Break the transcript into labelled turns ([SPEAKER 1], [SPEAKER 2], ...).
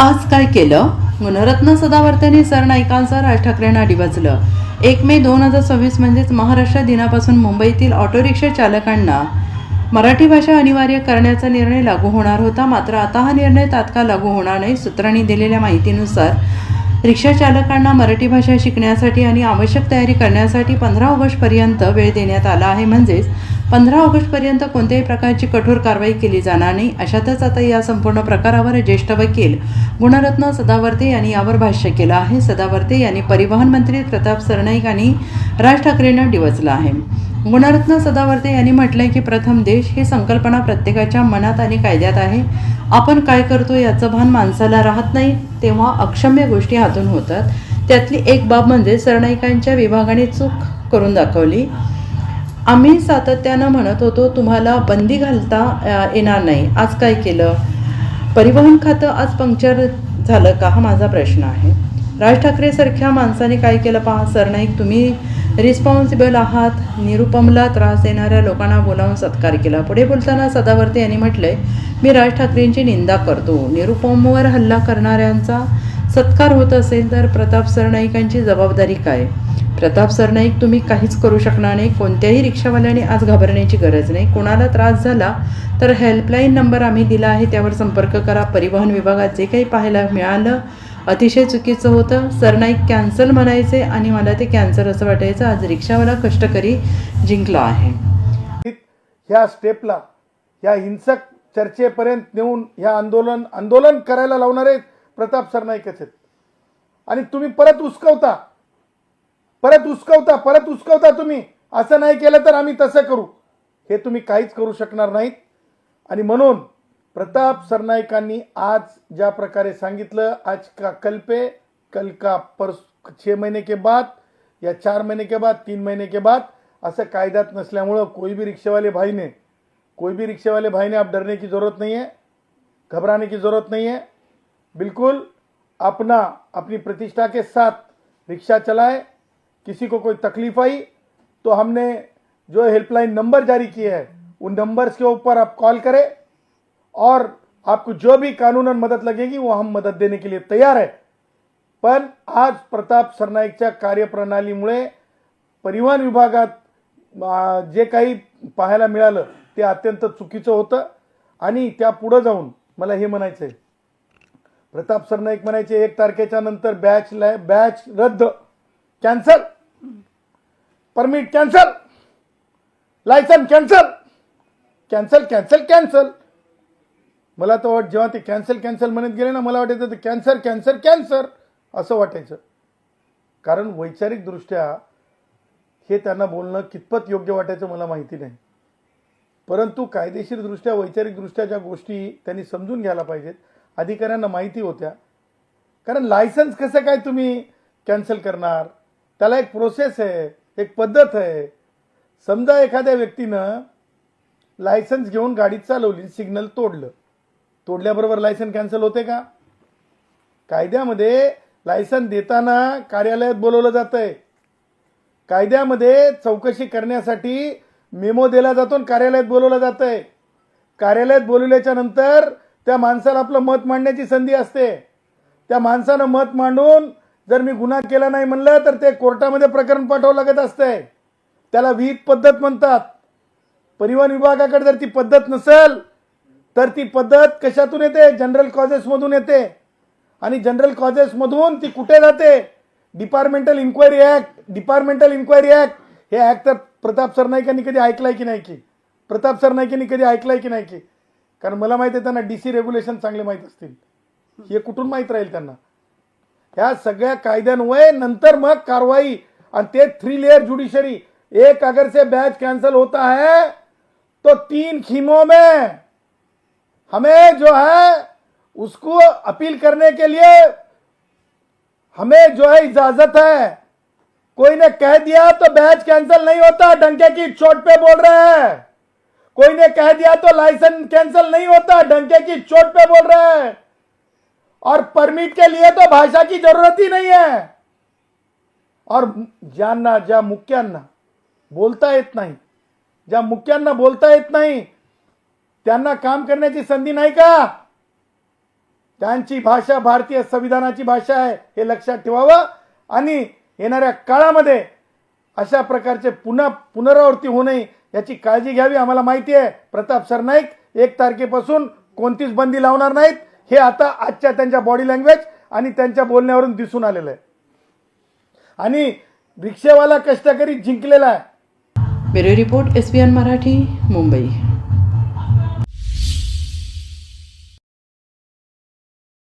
[SPEAKER 1] आज काय केलं? गुणरत्न सदावर्तेंनी सरनाईकांचं राज ठाकरेंना डिवचलं. 1 मे 2026 म्हणजेच महाराष्ट्र दिनापासून मुंबईतील ऑटो रिक्षा चालकांना मराठी भाषा अनिवार्य करण्याचा निर्णय लागू होणार होता. मात्र आता हा निर्णय तात्काळ लागू होणार नाही. सूत्रांनी दिलेल्या माहितीनुसार रिक्षा चालकांना मराठी भाषा शिकण्यासाठी आणि आवश्यक तयारी करण्यासाठी 15 ऑगस्टपर्यंत वेळ देण्यात आला आहे. म्हणजेच 15 ऑगस्टपर्यंत कोणत्याही प्रकारची कठोर कारवाई केली जाणार नाही. अशातच आता या संपूर्ण प्रकारावर ज्येष्ठ वकील गुणरत्न सदावर्ते यांनी यावर भाष्य केलं आहे. सदावर्ते यांनी परिवहन मंत्री प्रताप सरनाईक आणि राज ठाकरेंना डिवचलं आहे. गुणरत्न सदावर्ते यांनी म्हटलंय की प्रथम देश ही संकल्पना प्रत्येकाच्या मनात आणि कायद्यात आहे. आपण काय करतो याचं भान माणसाला राहत नाही तेव्हा अक्षम्य गोष्टी हातून होतात. त्यातली एक बाब म्हणजे सरनाईकांच्या विभागाने चूक करून दाखवली. आम्ही सातत्यानं म्हणत होतो तुम्हाला बंदी घालता येणार नाही. आज काय केलं? परिवहन खातं आज पंक्चर झालं का? हा माझा प्रश्न आहे. राज ठाकरेसारख्या माणसाने काय केलं पहा. सरनाईक तुम्ही रिस्पॉन्सिबल आहात. निरुपमला त्रास देणाऱ्या लोकांना बोलावून सत्कार केला. पुढे बोलताना सदावर्ते यांनी म्हटलंय मी राज ठाकरेंची निंदा करतो. निरुपमवर हल्ला करणाऱ्यांचा सत्कार होत असेल तर प्रताप सरनाईकांची जबाबदारी काय? प्रताप सरनाईक तुम्ही काहीच करू शकणार नाही. कोणत्याही रिक्षावाल्याने आज घाबरण्याची गरज नाही. कोणाला त्रास झाला तर हेल्पलाईन नंबर आम्ही दिला आहे त्यावर संपर्क करा. परिवहन विभागात जे काही पाहायला मिळालं अतिशय चुकीचं होतं. सरनाईक कॅन्सल म्हणायचे आणि मला ते कॅन्सल असं वाटायचं. आज रिक्षावाला कष्टकरी जिंकला आहे.
[SPEAKER 2] ह्या स्टेपला ह्या हिंसक चर्चेपर्यंत नेऊन ह्या आंदोलन करायला लावणारे प्रताप सरनाईकच आहेत. आणि तुम्ही परत उचकवता तुम्ही. असं नाही केलं तर आम्ही तसं करू. हे तुम्ही काहीच करू शकणार नाहीत. आणि म्हणून प्रताप सरनाईकांनी आज ज्या प्रकारे सांगितलं आज का कल का 6 महीने के बाद या 4 महीने के बाद 3 महीने के बाद असं कायद्यात नसल्यामुळं कोई भी रिक्शे वाले भाई ने आप डरने की ज़रूरत नहीं है, घबराने की ज़रूरत नहीं है. बिल्कुल अपनी प्रतिष्ठा के साथ रिक्शा चलाए. किसी को कोई तकलीफ आई तो हमने जो हेल्पलाइन नंबर जारी किए हैं उन नंबर्स के ऊपर आप कॉल करें और आपको जो भी कानूनन मदद लगेगी वो हम मदद देने के लिए तैयार है. पण आज प्रताप सरनाईकच्या कार्यप्रणालीमुळे परिवहन विभागात जे काही पाहायला मिळालं ते अत्यंत चुकीचं होतं. आणि त्या पुढे जाऊन मला हे म्हणायचं आहे. प्रताप सरनाईक म्हणायचे 1 तारखेच्या नंतर बॅच रद्द, cancel, permit cancel, licence cancel. मला तर जेव्हा ते कॅन्सल म्हणत गेले ना मला वाटायचं ते कॅन्सर असं वाटायचं. कारण वैचारिकदृष्ट्या हे त्यांना बोलणं कितपत योग्य वाटायचं मला माहिती नाही. परंतु कायदेशीरदृष्ट्या वैचारिकदृष्ट्या ज्या गोष्टी त्यांनी समजून घ्यायला पाहिजेत अधिकाऱ्यांना माहिती होत्या. कारण लायसन्स कसं काय तुम्ही कॅन्सल करणार? त्याला एक प्रोसेस आहे, एक पद्धत आहे. समजा एखाद्या व्यक्तीनं लायसन्स घेऊन गाडी चालवली, सिग्नल तोडल्याबरोबर लायसन्स कॅन्सल होते का? कायद्यामध्ये लायसन्स देताना कार्यालयात बोलवलं जातंय. कायद्यामध्ये चौकशी करण्यासाठी मेमो दिला जातो आणि कार्यालयात बोलवलं जातंय. कार्यालयात बोलवल्याच्या नंतर त्या माणसाला आपलं मत मांडण्याची संधी असते. त्या माणसानं मत मांडून जर मी गुन्हा केला नाही म्हणलं तर ते कोर्टामध्ये प्रकरण पाठवावं लागत असतंय. त्याला विहित पद्धत म्हणतात. परिवहन विभागाकडे जर ती पद्धत नसेल तर ती पद्धत कशातून येते? जनरल कॉजेसमधून येते. आणि जनरल कॉजेसमधून ती कुठे जाते? Departmental inquiry act. हे ॲक्ट तर प्रताप सरनाईकांनी कधी ऐकलाय की नाही की? कारण मला माहिती आहे त्यांना DC रेग्युलेशन चांगले माहीत असतील. हे कुठून माहीत राहील त्यांना? ह्या सगळ्या कायद्यांमुळे नंतर मग कारवाई आणि ते 3 लेयर ज्युडिशरी. एक अगर से बैच कैंसिल होता है तो 3 खीमों में हमें जो है उसको अपील करने के लिए हमें जो है इजाजत है. कोई ने कह दिया तो बैच कैंसिल नहीं होता, डंके की चोट पे बोल रहे हैं. कोई ने कह दिया तो लाइसेंस कैंसिल नहीं होता, डंके की चोट पे बोल रहे हैं. और परमिट के लिए तो भाषा की जरूरत ही नहीं है. और ज्या मुख्यांना बोलता येत नाही त्यांना काम करण्याची संधी नाही का? त्यांची भाषा भारतीय संविधानाची भाषा आहे हे लक्षात ठेवावं आणि येणाऱ्या काळामध्ये अशा प्रकारचे पुनरावृत्ती होऊ नये याची काळजी घ्यावी. आम्हाला माहिती आहे प्रताप सरनाईक 1 तारखेपासून कोणतीच बंदी लावणार नाहीत. हे आता आजच्या त्यांच्या बॉडी लँग्वेज आणि त्यांच्या बोलण्यावरून दिसून आलेलं आहे. आणि रिक्षेवाला कष्टकरी जिंकलेला आहे.
[SPEAKER 1] Bureau report SBN Marathi, Mumbai.